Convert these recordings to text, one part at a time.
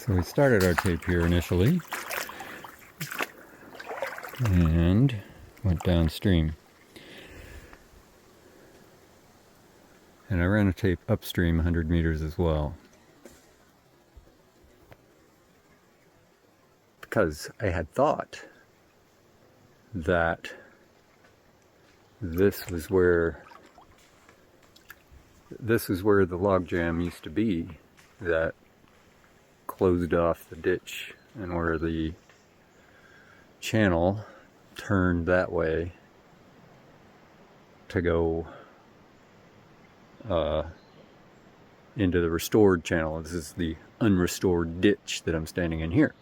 So we started our tape here initially and went downstream. And I ran a tape upstream 100 meters as well. Because I had thought that this was where the log jam used to be that closed off the ditch, and where the channel turned that way to go into the restored channel. This is the unrestored ditch that I'm standing in here.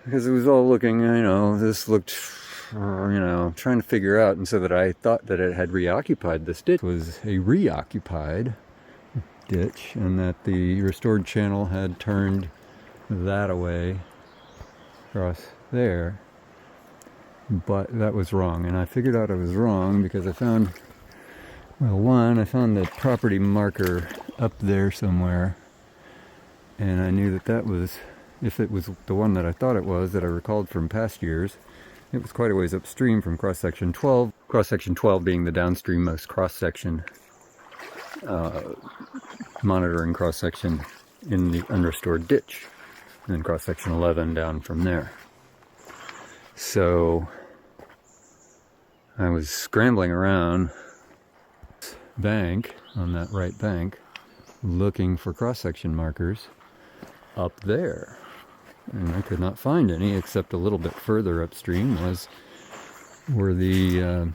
Because it was all looking, this looked, trying to figure out, and so that I thought that it had reoccupied this ditch. It was a reoccupied ditch, and that the restored channel had turned that away across there. But that was wrong, and I figured out I was wrong because I found, I found the property marker up there somewhere, and I knew that was, if it was the one that I thought it was, that I recalled from past years, it was quite a ways upstream from cross-section 12. Cross-section 12 being the downstreammost cross-section, monitoring cross-section in the unrestored ditch, and then cross-section 11 down from there. So I was scrambling around bank, on that right bank, looking for cross-section markers up there. And I could not find any, except a little bit further upstream were the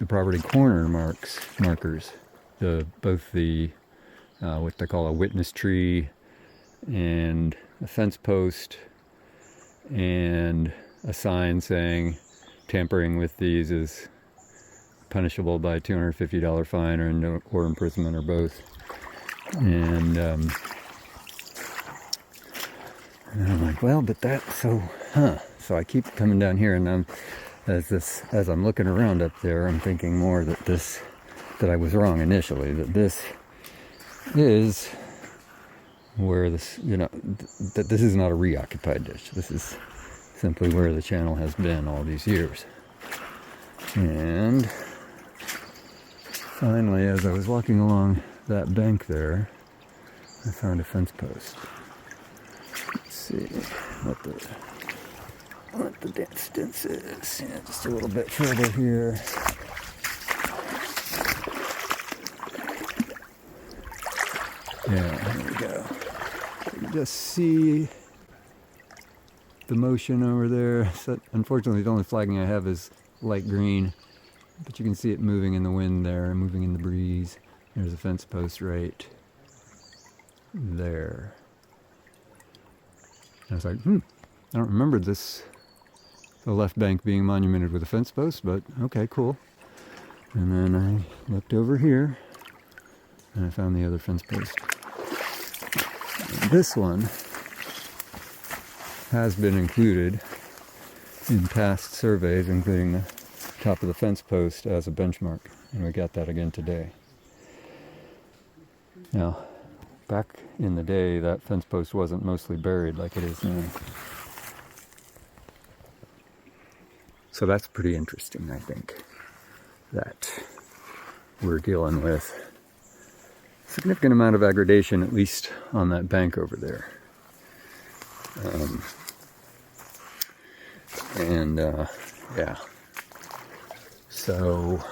property corner markers. Both the what they call a witness tree and a fence post and a sign saying tampering with these is punishable by a $250 fine or imprisonment or both. And I'm like, well, but so I keep coming down here, and as I'm looking around up there, I'm thinking more that I was wrong initially, that this is where that this is not a reoccupied ditch. This is simply where the channel has been all these years. And finally, as I was walking along that bank there, I found a fence post. Let's see what the distance is. Yeah, just a little bit further here. Yeah, here we go. You just see the motion over there. So, unfortunately, the only flagging I have is light green, but you can see it moving in the wind there, moving in the breeze. There's a fence post right there. I was like, I don't remember the left bank being monumented with a fence post, but okay, cool. And then I looked over here, and I found the other fence post. And this one has been included in past surveys, including the top of the fence post as a benchmark, and we got that again today. Now, back in the day, that fence post wasn't mostly buried like it is now. So that's pretty interesting, I think, that we're dealing with a significant amount of aggradation, at least on that bank over there. Yeah. So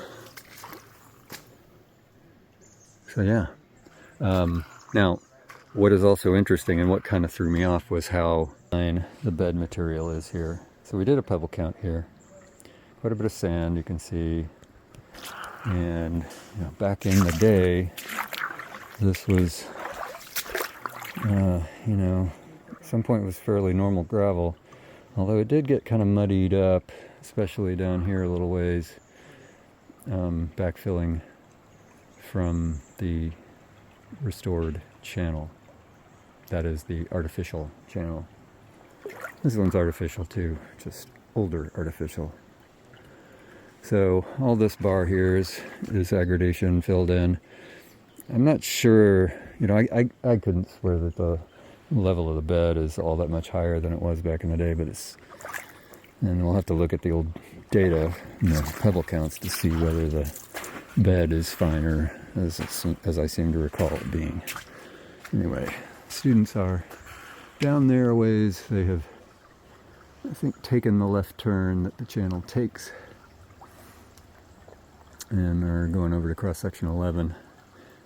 yeah. Now, what is also interesting and what kind of threw me off was how fine the bed material is here. So we did a pebble count here. Quite a bit of sand, you can see. And back in the day, this was, at some point it was fairly normal gravel. Although it did get kind of muddied up, especially down here a little ways, backfilling from the restored channel. That is the artificial channel. This one's artificial too, just older artificial. So all this bar here is aggradation filled in. I'm not sure, I couldn't swear that the level of the bed is all that much higher than it was back in the day, but and we'll have to look at the old data, pebble counts, to see whether the bed is finer, as I seem to recall it being. Anyway, students are down there a ways. They have, I think, taken the left turn that the channel takes and are going over to cross-section 11,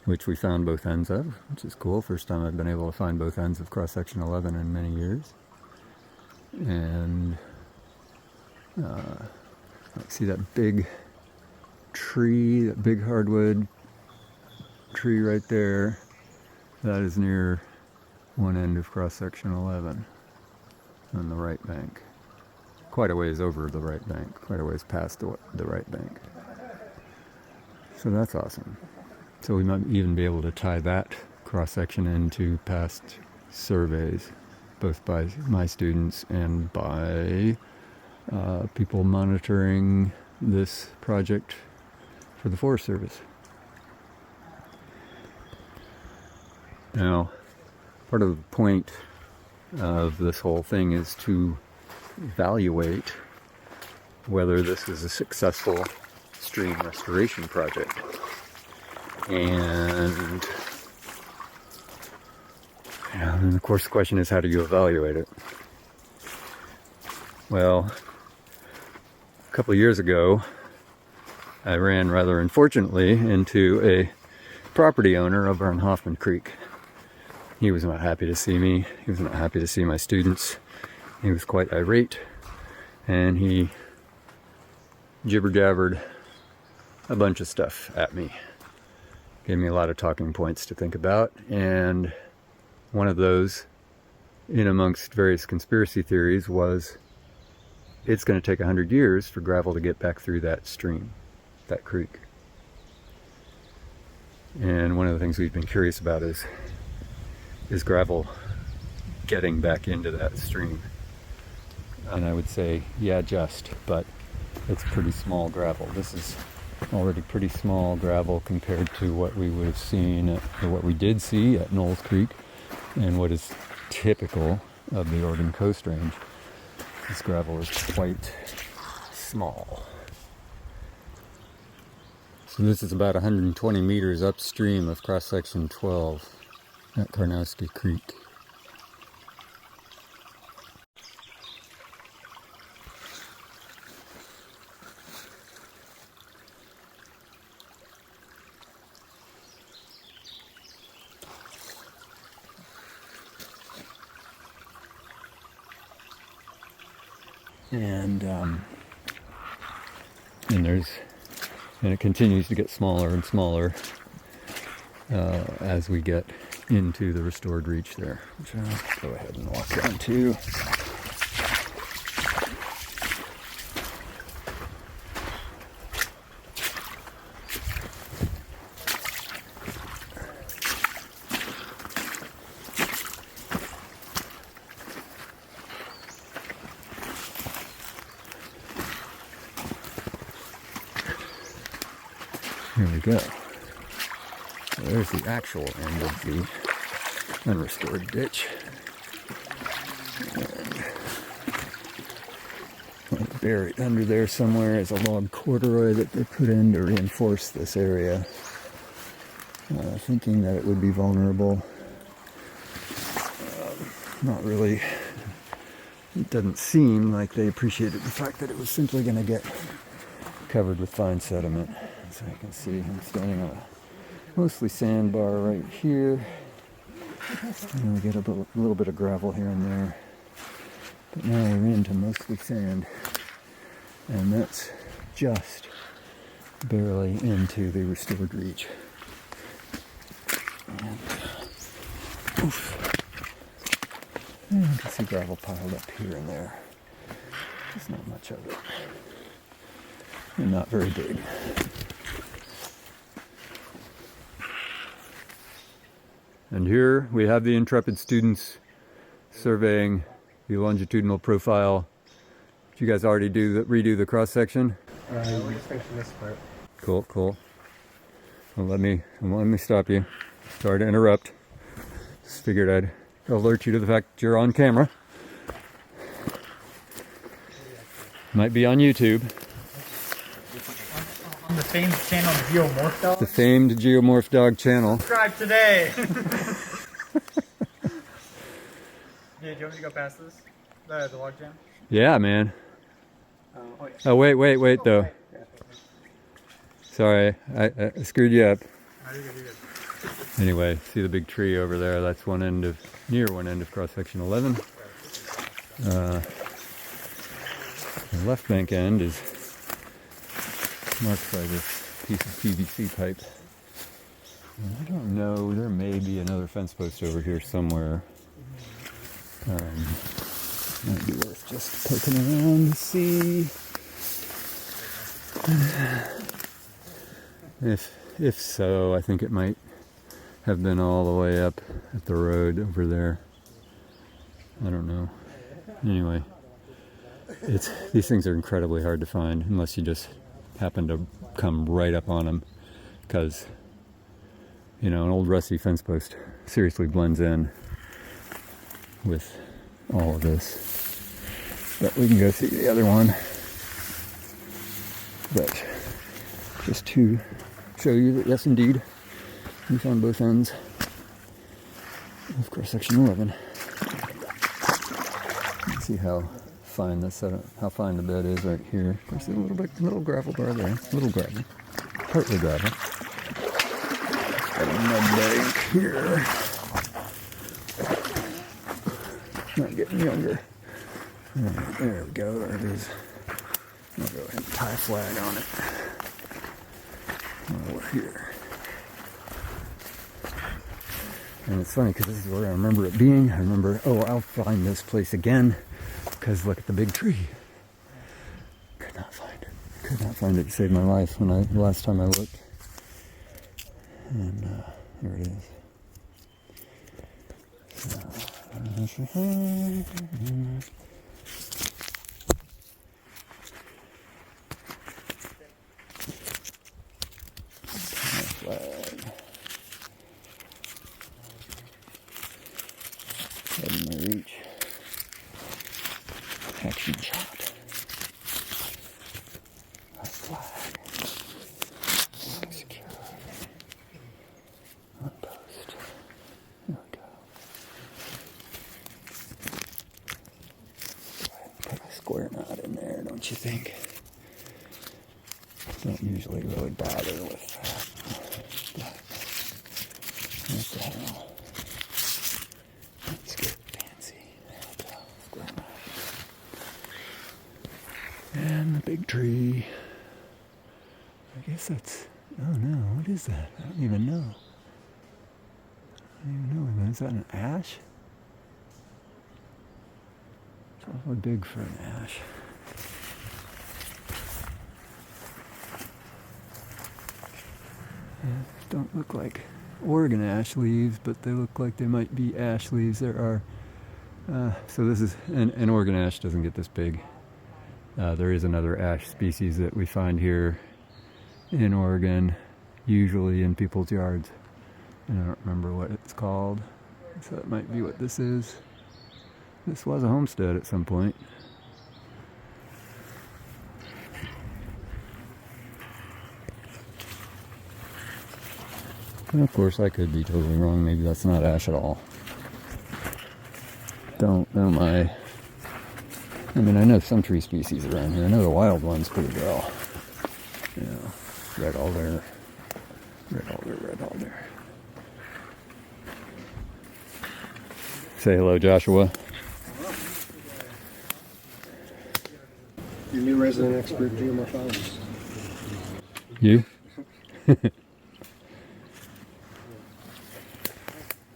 which we found both ends of, which is cool. First time I've been able to find both ends of cross-section 11 in many years. And see that big tree, that big hardwood tree right there? That is near one end of cross-section 11 on the right bank. Quite a ways over the right bank, quite a ways past the right bank. So that's awesome. So we might even be able to tie that cross-section into past surveys, both by my students and by people monitoring this project for the Forest Service. Now, part of the point of this whole thing is to evaluate whether this is a successful stream restoration project. And of course the question is, how do you evaluate it? Well, a couple of years ago, I ran rather unfortunately into a property owner over on Hoffman Creek. He was not happy to see me. He was not happy to see my students. He was quite irate, and he jibber-jabbered a bunch of stuff at me. Gave me a lot of talking points to think about, and one of those, in amongst various conspiracy theories, was it's going to take 100 years for gravel to get back through that stream, that creek. And one of the things we've been curious about is gravel getting back into that stream. And I would say, yeah, but it's pretty small gravel. This is already pretty small gravel compared to what we would have seen, or what we did see at Knowles Creek, and what is typical of the Oregon Coast Range. This gravel is quite small. So this is about 120 meters upstream of cross-section 12 at Karnowsky Creek. And it continues to get smaller and smaller as we get into the restored reach there, which I'll go ahead and walk down to. Here we go. So there's the actual end of the unrestored ditch. And buried under there somewhere is a log corduroy that they put in to reinforce this area, thinking that it would be vulnerable. Not really. It doesn't seem like they appreciated the fact that it was simply going to get covered with fine sediment. So you can see I'm standing on a mostly sandbar right here. And we get a little bit of gravel here and there. But now we're into mostly sand. And that's just barely into the restored reach. And, and you can see gravel piled up here and there. There's not much of it. And not very big. And here we have the intrepid students surveying the longitudinal profile. Did you guys already redo the cross section? We're just finishing this part. Cool. Well, let me stop you. Sorry to interrupt. Just figured I'd alert you to the fact that you're on camera. Might be on YouTube. On the famed channel Geomorph Dog. The famed Geomorph Dog channel. Subscribe today! Yeah, do you want me to go past this? The log jam? Yeah, man. Oh, wait, though. Sorry, I screwed you up. Oh, you're good. Anyway, see the big tree over there? That's near one end of cross-section 11. The left bank end is marked by this piece of PVC pipe. And I don't know, there may be another fence post over here somewhere. Might be worth just poking around to see. If so, I think it might have been all the way up at the road over there. I don't know. Anyway, these things are incredibly hard to find unless you just happen to come right up on them, because an old rusty fence post seriously blends in with all of this. But we can go see the other one. But just to show you that yes, indeed, we found both ends of cross-section 11. Let's see how fine the bed is right here. Of course, there's a little gravel bar there. Little gravel, partly gravel. Got a mud bank here. Not getting younger. Right, there we go. There it is. I'll go ahead and tie a flag on it while we're here. And it's funny because this is where I remember it being. I remember, I'll find this place again because look at the big tree. Could not find it to save my life the last time I looked. And here it is. Flag. Head in my reach. Action shot. A flag. Secure. On post. There we go. Go ahead and put a square knot in there, don't you think? Don't usually really bother with that. What the hell? Let's get fancy. There we go. Square knot. And the big tree. I guess that's... Oh no, what is that? I don't even know. Is that an ash? It's awfully big for an ash. Don't look like Oregon ash leaves, but they look like they might be ash leaves. There are, so this is, and Oregon ash doesn't get this big. There is another ash species that we find here in Oregon, usually in people's yards. And I don't remember what it's called, so that might be what this is. This was a homestead at some point. And of course, I could be totally wrong. Maybe that's not ash at all. Don't I? I mean, I know some tree species around here. I know the wild ones pretty well. Red alder. Say hello, Joshua. Your new resident expert, geomorphologist. You?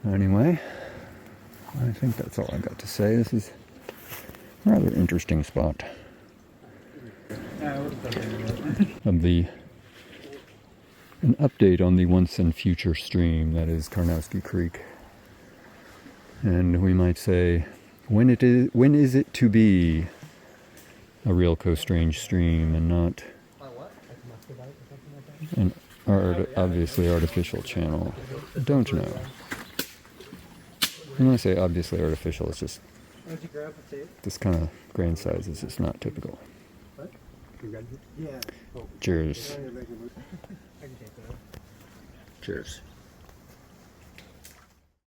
Anyway, I think that's all I got to say. This is a rather interesting spot of an update on the once and future stream that is Karnowsky Creek. And we might say, when is it to be a real Coast Range stream and not an obviously artificial channel? Don't know. When I say obviously artificial, it's just Why'd you grab the tape? this kind of grain size is just not typical. What? You got it? Yeah. Cheers. I can take that. Cheers.